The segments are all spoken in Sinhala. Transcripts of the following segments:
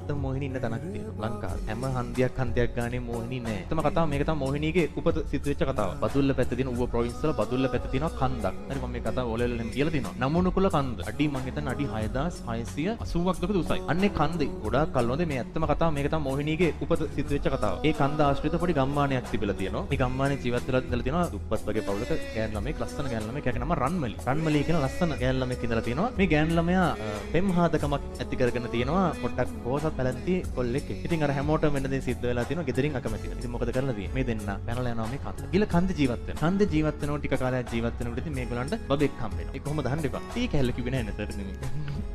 ඇත්තම මොහිනී ඉන්න තැනක් තියෙනවා ලංකාවේ. හැම හන්දියක් ගානේ මොහිනී නැහැ. ඇත්තම කතාව මේක තමයි මොහිනීගේ උපත සිද්ධ වෙච්ච කතාව. බදුල්ල පැත්තේ තියෙන ඌව ප්‍රොවින්ස් වල බදුල්ල පැත්තේ තියෙනවා කන්දක්. හරි මම මේ කතාව ඔලෙලෙන් කියලා තියෙනවා. නමුනුකුල කන්ද. අඩි මං හිතන්නේ අඩි 6680ක් දුරට උසයි. අන්නේ කන්දේ ගොඩාක් කල් නොදේ මේ ඇත්තම කතාව මේක තමයි මොහිනීගේ උපත සිද්ධ වෙච්ච කතාව. ඒ කන්ද ආශ්‍රිත පොඩි ගම්මානයක් තිබිලා තියෙනවා. මේ ගම්මානේ ජීවත් වෙලා ඉඳලා තියෙනවා දුප්පත් වගේ පවුලක ගෑන් ළමෙක් ලස්සන ගෑන් ළමෙක් යකේ නම රන්මලි. රන්මලි කියන ලස්සන ගෑන් ළමෙක් ඉඳලා තියෙනවා. මේ ගෑන් ළමයා පෙම්හාදකමක් ඇති කරගෙන තියෙනවා. පොඩ්ඩක් පොහසත් පැලැන්ති කොල්ලෙක්. ඉතින් අර හැමෝටම වෙන දේ සිද්ධ වෙලා තියෙනවා. ගෙදරින් අකමැතිව. ඉතින් මොකද කරලා තියෙන්නේ? මේ දෙන්න පැනලා යනවා මේ කන්ද. ගිල කන්ද ජීවත් වෙනවා. කන්ද ජීවත් වෙනකොට ටික කාලයක් ජීවත් වෙනකොට ඉතින් මේගොල්ලන්ට බබෙක් හම්බ වෙනවා. ඒක කොහොමද අහන්න එපා. ඊ කැල්ල කිව්වේ නැහැ නේද සර්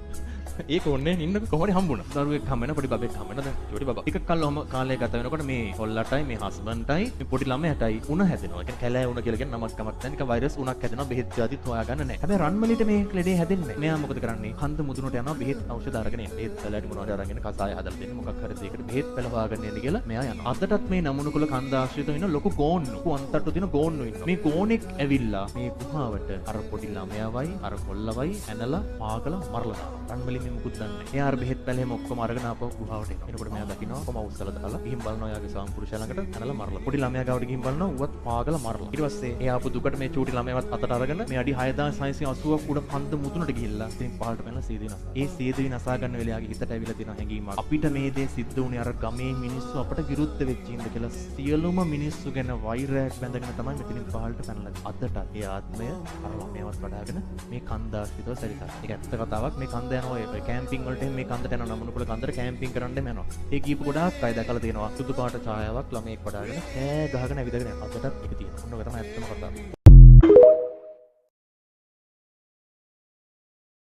ඒක ඕනේ ඉන්න කොහොමද හම්බුණා. දරුවෙක් හම්බ වෙන පොඩි බබෙක් හම්බ වෙන දැන් චෝටි බබා. ටිකක් කල් ඔහම කාලය ගත වෙනකොට මේ කොල්ලටයි මේ හස්බන්ඩ්ටයි මේ පොඩි ළමයාටයි උණ හැදෙනවා. ඒ කියන්නේ කැලෑ උණ කියලා කියන නමක් කමක් නැහැ. නිකන් වෛරස් උණක් හැදෙනවා. බෙහෙත් ජාතිත් හොයාගන්න නැහැ. හැබැයි රන්මලිට මේ ලෙඩේ හැදෙන්නේ නැහැ. මෙයා මොකද කරන්නේ? කන්ද මුදුනට යනවා බෙහෙත් ఔෂධ අරගෙන එන්න. බෙහෙත් පැලට මොනවද අරගෙන කසාය හදලා දෙන්න මොකක් හරි දෙයකට බෙහෙත් පැල හොයාගන්න එන්න කියලා මෙයා යනවා. අදටත් මේ නමුනුකුල කන්ද ආශ්‍රිතව ඉන්න ලොකු ගෝන්නු. අන්තට්ටු තියෙන ගෝන්නු ඉන්නවා. මේ ගෝනෙක් ඇවිල්ලා මේ ගුහාවට අර පොඩි ළමයාවයි අර කොල්ලවයි ඇනලා පාගලා මරලා දානවා. රන්මලි මේ මුකුත් දන්නේ නැහැ. එයා අර බෙහෙත් පැලෙම ඔක්කොම අරගෙන ආපහු ගුහාවට එනවා. එනකොට මෙයා දකින්නවා කොම අවුස්සලා දාලා ගිහින් බලනවා එයාගේ සාම්පුරුෂයා ළඟට ඇනලා මරලා. පොඩි ළමයා ගාවට ගිහින් බලනවා ඌවත් පාගලා මරලා. ඊට පස්සේ එයා ආපු දුකට මේ චූටි ළමයාවත් අතට අරගෙන මේ අඩි 6680ක් උඩ කන්ද මුදුනට ගිහිල්ලා ඉතින් පහළට පැනලා සීදී නසා. ඒ සීදී නසා ගන්න වෙලාවේ යාගේ හිතට ඇවිල්ලා තියෙන හැඟීමක්. අපිට මේ දේ සිද්ධ වුණේ අර ගමේ මිනිස්සු අපට විරුද්ධ වෙච්ච ඉඳ කියලා සියලුම මිනිස්සු ගැන වෛරයක් බැඳගෙන තමයි මෙතනින් පහළට පැනලා. අදට ඒ ආත්මය අර ළමයාවත් වඩාගෙන මේ කන්ද ආශ්‍රිතව සැරිසත්. ඒක ඇත්ත කතාවක්. මේ කන්ද යනවා ඒ කැම්පින් වලට මේ කන්දට යනවා නමුනුකුල කන්දට කැම්පින් කරන්න යනවා. ඒ කීප ගොඩාක් අය දැකලා තියෙනවා. සුදු පාට ඡායාවක් ළමෙක් වඩාගෙන ඈ ගහගෙන ඇවිදගෙන යනවා. අදටත් ඒක තියෙනවා. ඔන්න ඔක තමයි ඇත්තම කතාව.